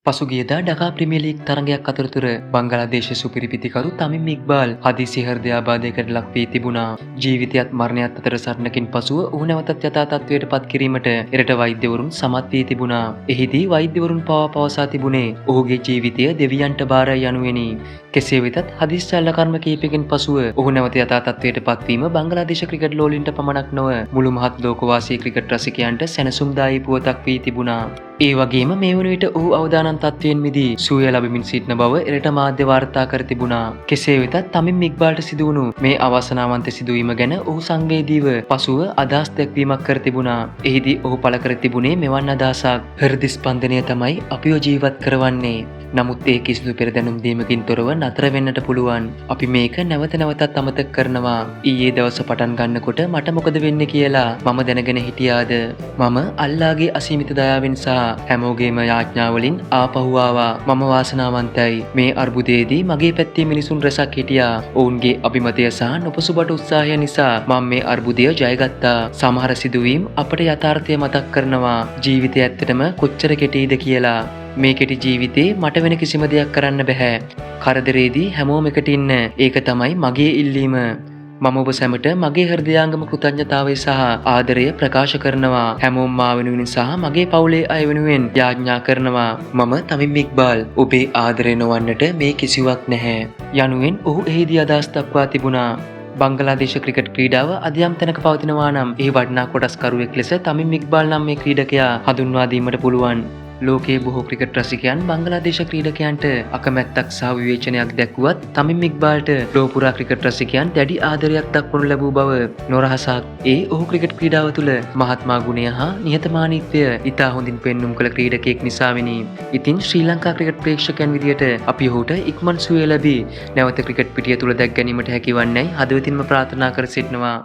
පසුගියදා ඩකා premier league තරගයක් අතරතුර බංගලාදේශ සුපිරි පිතිකරු තමිම් ඉක්බාල් හදිසි හෘදයාබාධයකට ලක් වී තිබුණා. ජීවිතයත් මරණයත් අතර සරණකින් පසුව ඔහු නැවතත් යථා තත්ත්වයට පත් කිරීමට එරට වෛද්‍යවරුන් සමත් වී තිබුණා. එහිදී වෛද්‍යවරුන් පවසා තිබුණේ ඔහුගේ ජීවිතය දෙවියන්ට බාරයි යනුවෙනි. කෙසේ වෙතත් හදිසි සල්ල කර්ම කීපයකින් පසුව ඔහු නැවත යථා තත්ත්වයට පත්වීම බංගලාදේශ ක්‍රිකට් ලෝලීන්ට පමණක් නොව මුළු මහත් ලෝකවාසී ක්‍රිකට් රසිකයන්ට සැනසුම්දායී පුවතක් වී තිබුණා. ඒ වගේම මේ වන විට ඔහු අවදානම් තත්ත්වයෙන් මිදී සුවය ලබමින් සිටින බව එරට මාධ්‍ය වාර්තා කර තිබුණා. කෙසේ වෙතත් තමිම් ඉක්බාල්ට සිදුවුණු මේ අවාසනාවන්ත සිදුවීම ගැන ඔහු සංවේදීව පසුව අදහස් දැක්වීමක් කර තිබුණා. එහිදී ඔහු පළ කර තිබුණේ මෙවන් අදහසක්. හෘද ස්පන්දනය තමයි අපිව ජීවත් කරවන්නේ. නමුත් ඒ කිසිදු පෙරදැනුම් දීමකින් තොරව නතර වෙන්නට පුළුවන්. අපි මේක නැවත නැවතත් අමතක කරනවා. ඊයේ දවස පටන් ගන්නකොට මට මොකද වෙන්නේ කියලා මම දැනගෙන හිටියාද? මම අල්ලාහගේ අසීමිත දයාවෙන් සහ හැමෝගේම යාඥාවලින් ආපහු ආවා. මම වාසනාවන්තයි. මේ අර්බුදයේදී මගේ පැත්තේ මිනිසුන් රැසක් හිටියා. ඔවුන්ගේ අභිමතය සහ නොපසුබට උත්සාහය නිසා මම මේ අර්බුදය ජයගත්තා. සමහර සිදුවීම් අපට යථාර්ථය මතක් කරනවා. ජීවිතය ඇත්තටම කොච්චර කෙටිද කියලා. මේ කෙටි ජීවිතේ මට වෙන කිසිම දෙයක් කරන්න බෑ. කරදරේදී හැමෝම එකට ඉන්න. ඒක තමයි මගේ ඉල්ලීම. මම ඔබ සැමට මගේ හෘදයාංගම කෘතඥතාවය සහ ආදරය ප්‍රකාශ කරනවා. හැමෝම මා වෙනුවෙන් සහ මගේ පවුලේ අය වෙනුවෙන් යාඥා කරනවා. මම තමිම් ඉක්බාල්. ඔබේ ආදරය නොවන්නට මේ කිසිවක් නැහැ. යනුවෙන් ඔහු එහිදී අදහස් දක්වා තිබුණා. බංගලාදේශ ක්‍රිකට් ක්‍රීඩාව අද යම් තැනක පවතිනවා නම් ඒ වටිනා කොටස්කරුවෙක් ලෙස තමිම් ඉක්බාල් නම් මේ ක්‍රීඩකයා හඳුන්වා දීමට පුළුවන්. ලෝකයේ බොහෝ ක්‍රිකට් රසිකයන් බංගලාදේශ ක්‍රීඩකයන්ට අකමැත්තක් සහ විවේචනයක් දැක්වුවත් තමිම් ඉක්බාල්ට ලෝපුරා ක්‍රිකට් රසිකයන් දැඩි ආදරයක් දක්වනු ලැබූ බව නොරහසක්. ඒ ඔහු ක්‍රිකට් ක්‍රීඩාව තුළ මහත්මා ගුණය හා නිහතමානීත්වය ඉතා හොඳින් පෙන්눔 කළ ක්‍රීඩකයෙක් නිසාවෙනි. ඉතින් ශ්‍රී ලංකා ක්‍රිකට් ප්‍රේක්ෂකයන් විදියට අපි ඔහුට ඉක්මන් සුවය ලැබී නැවත ක්‍රිකට් පිටිය තුළ දැක් ගැනීමට හැකිවන්නේයි හදවතින්ම ප්‍රාර්ථනා කර සිටිනවා.